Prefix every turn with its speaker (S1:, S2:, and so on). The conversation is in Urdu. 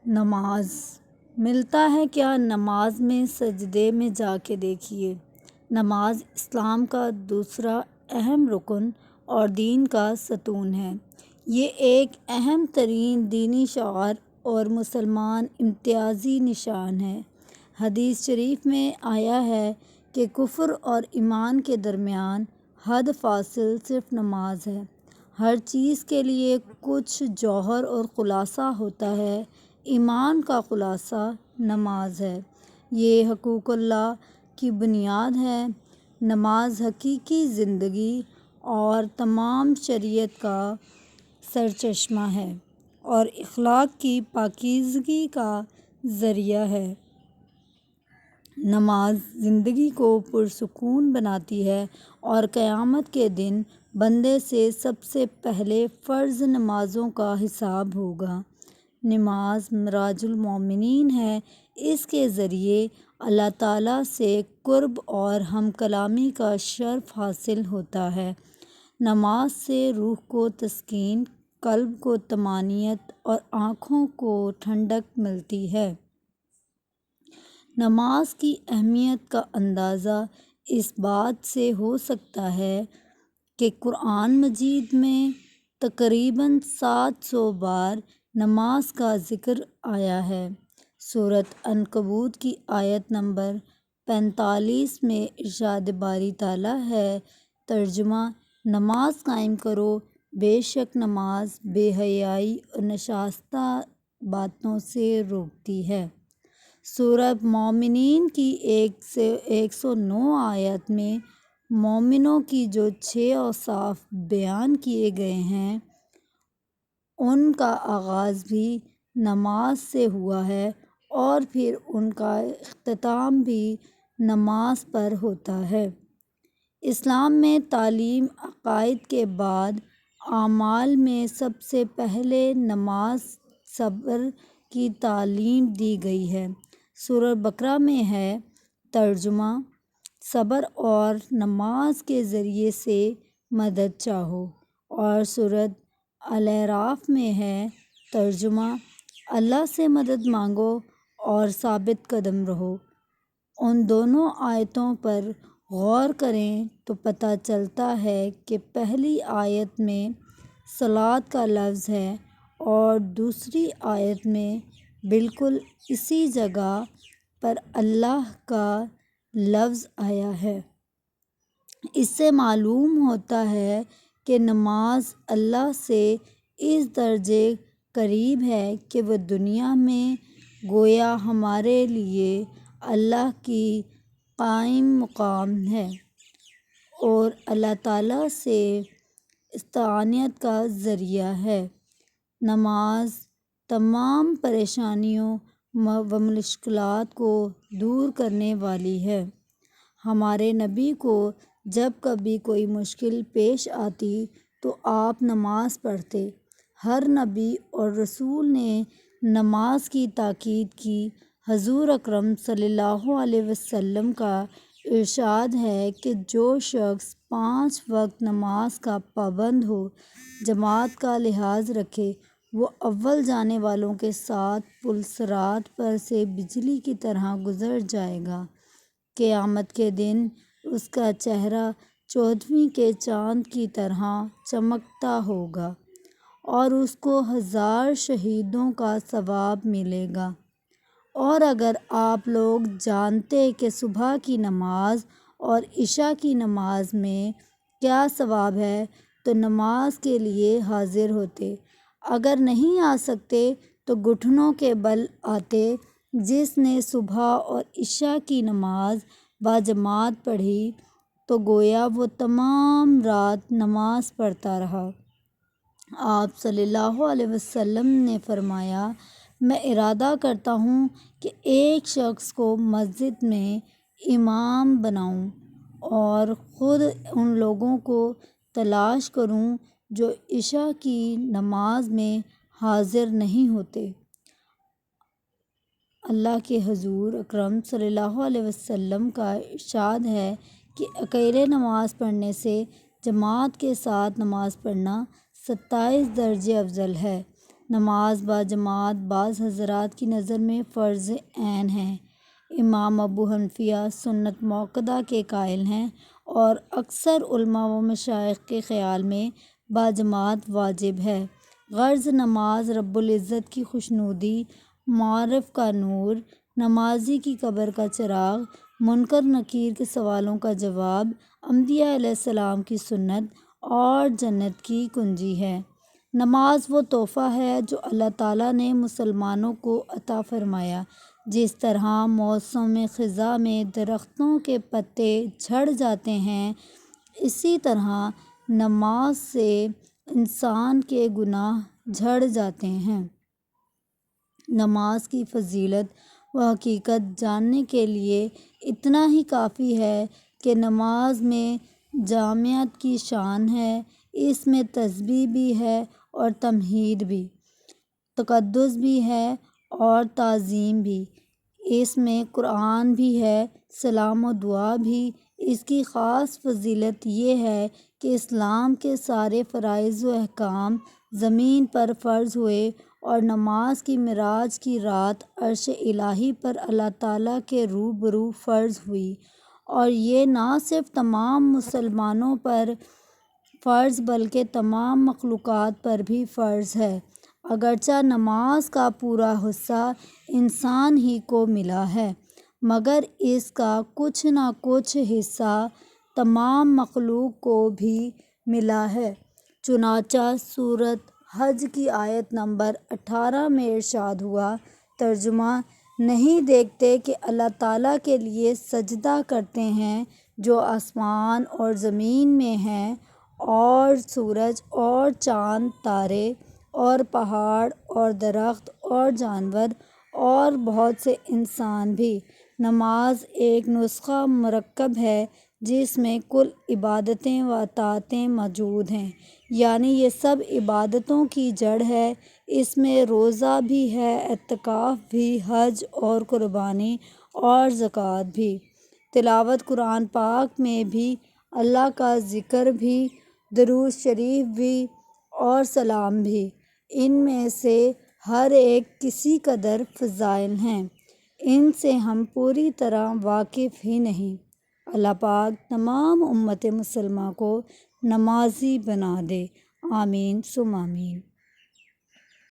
S1: نماز ملتا ہے کیا نماز میں سجدے میں جا کے دیکھیے۔ نماز اسلام کا دوسرا اہم رکن اور دین کا ستون ہے۔ یہ ایک اہم ترین دینی شعار اور مسلمان امتیازی نشان ہے۔ حدیث شریف میں آیا ہے کہ کفر اور ایمان کے درمیان حد فاصل صرف نماز ہے۔ ہر چیز کے لیے کچھ جوہر اور خلاصہ ہوتا ہے، ایمان کا خلاصہ نماز ہے۔ یہ حقوق اللہ کی بنیاد ہے۔ نماز حقیقی زندگی اور تمام شریعت کا سرچشمہ ہے اور اخلاق کی پاکیزگی کا ذریعہ ہے۔ نماز زندگی کو پرسکون بناتی ہے اور قیامت کے دن بندے سے سب سے پہلے فرض نمازوں کا حساب ہوگا۔ نماز معراج المومنین ہے۔ اس کے ذریعے اللہ تعالیٰ سے قرب اور ہم کلامی کا شرف حاصل ہوتا ہے۔ نماز سے روح کو تسکین، قلب کو طمانینت اور آنکھوں کو ٹھنڈک ملتی ہے۔ نماز کی اہمیت کا اندازہ اس بات سے ہو سکتا ہے کہ قرآن مجید میں تقریباً 700 بار نماز کا ذکر آیا ہے۔ سورۃ عنکبوت کی آیت نمبر 45 میں ارشاد باری تعالیٰ ہے، ترجمہ: نماز قائم کرو، بے شک نماز بے حیائی اور ناشائستہ باتوں سے روکتی ہے۔ سورہ مومنین کی 109 آیت میں مومنوں کی جو 6 اوصاف بیان کیے گئے ہیں، ان کا آغاز بھی نماز سے ہوا ہے اور پھر ان کا اختتام بھی نماز پر ہوتا ہے۔ اسلام میں تعلیم عقائد کے بعد اعمال میں سب سے پہلے نماز صبر کی تعلیم دی گئی ہے۔ سورہ بقرہ میں ہے، ترجمہ: صبر اور نماز کے ذریعے سے مدد چاہو، اور سورۃ الاعراف میں ہے، ترجمہ: اللہ سے مدد مانگو اور ثابت قدم رہو۔ ان دونوں آیتوں پر غور کریں تو پتہ چلتا ہے کہ پہلی آیت میں صلاۃ کا لفظ ہے اور دوسری آیت میں بالکل اسی جگہ پر اللہ کا لفظ آیا ہے۔ اس سے معلوم ہوتا ہے کہ نماز اللہ سے اس درجے قریب ہے کہ وہ دنیا میں گویا ہمارے لیے اللہ کی قائم مقام ہے اور اللہ تعالیٰ سے استعانت کا ذریعہ ہے۔ نماز تمام پریشانیوں و مشکلات کو دور کرنے والی ہے۔ ہمارے نبی کو جب کبھی کوئی مشکل پیش آتی تو آپ نماز پڑھتے۔ ہر نبی اور رسول نے نماز کی تاکید کی۔ حضور اکرم صلی اللہ علیہ وسلم کا ارشاد ہے کہ جو شخص 5 وقت نماز کا پابند ہو، جماعت کا لحاظ رکھے، وہ اول جانے والوں کے ساتھ پل صراط پر سے بجلی کی طرح گزر جائے گا۔ قیامت کے دن اس کا چہرہ 14ویں کے چاند کی طرح چمکتا ہوگا اور اس کو 1000 شہیدوں کا ثواب ملے گا۔ اور اگر آپ لوگ جانتے کہ صبح کی نماز اور عشاء کی نماز میں کیا ثواب ہے تو نماز کے لیے حاضر ہوتے۔ اگر نہیں آ سکتے تو گھٹنوں کے بل آتے۔ جس نے صبح اور عشاء کی نماز باجماعت پڑھی تو گویا وہ تمام رات نماز پڑھتا رہا۔ آپ صلی اللہ علیہ وسلم نے فرمایا، میں ارادہ کرتا ہوں کہ ایک شخص کو مسجد میں امام بناؤں اور خود ان لوگوں کو تلاش کروں جو عشاء کی نماز میں حاضر نہیں ہوتے۔ اللہ کے حضور اکرم صلی اللہ علیہ وسلم کا ارشاد ہے کہ اکیلے نماز پڑھنے سے جماعت کے ساتھ نماز پڑھنا 27 درجے افضل ہے۔ نماز باجماعت بعض حضرات کی نظر میں فرض عین ہے۔ امام ابو حنیفہ سنت موقدہ کے قائل ہیں اور اکثر علماء و مشائخ کے خیال میں باجماعت واجب ہے۔ غرض نماز رب العزت کی خوشنودی، معارف کا نور، نمازی کی قبر کا چراغ، منکر نکیر کے سوالوں کا جواب، انبیاء علیہ السلام کی سنت اور جنت کی کنجی ہے۔ نماز وہ تحفہ ہے جو اللہ تعالیٰ نے مسلمانوں کو عطا فرمایا۔ جس طرح موسم خزاں میں درختوں کے پتے جھڑ جاتے ہیں، اسی طرح نماز سے انسان کے گناہ جھڑ جاتے ہیں۔ نماز کی فضیلت و حقیقت جاننے کے لیے اتنا ہی کافی ہے کہ نماز میں جامعیت کی شان ہے، اس میں تسبیح بھی ہے اور تمہید بھی، تقدس بھی ہے اور تعظیم بھی، اس میں قرآن بھی ہے، سلام و دعا بھی۔ اس کی خاص فضیلت یہ ہے کہ اسلام کے سارے فرائض و احکام زمین پر فرض ہوئے اور نماز کی معراج کی رات عرش الہی پر اللہ تعالیٰ کے روبرو فرض ہوئی، اور یہ نہ صرف تمام مسلمانوں پر فرض بلکہ تمام مخلوقات پر بھی فرض ہے۔ اگرچہ نماز کا پورا حصہ انسان ہی کو ملا ہے، مگر اس کا کچھ نہ کچھ حصہ تمام مخلوق کو بھی ملا ہے۔ چنانچہ سورۃ حج کی آیت نمبر 18 میں ارشاد ہوا، ترجمہ: نہیں دیکھتے کہ اللہ تعالیٰ کے لیے سجدہ کرتے ہیں جو آسمان اور زمین میں ہیں، اور سورج اور چاند، تارے اور پہاڑ اور درخت اور جانور اور بہت سے انسان بھی۔ نماز ایک نسخہ مرکب ہے جس میں کل عبادتیں و اطاعتیں موجود ہیں، یعنی یہ سب عبادتوں کی جڑ ہے۔ اس میں روزہ بھی ہے، اعتکاف بھی، حج اور قربانی اور زکوٰۃ بھی، تلاوت قرآن پاک میں بھی، اللہ کا ذکر بھی، درود شریف بھی اور سلام بھی۔ ان میں سے ہر ایک کسی قدر فضائل ہیں، ان سے ہم پوری طرح واقف ہی نہیں۔ اللہ پاک تمام امت مسلمہ کو نمازی بنا دے، آمین ثم آمین۔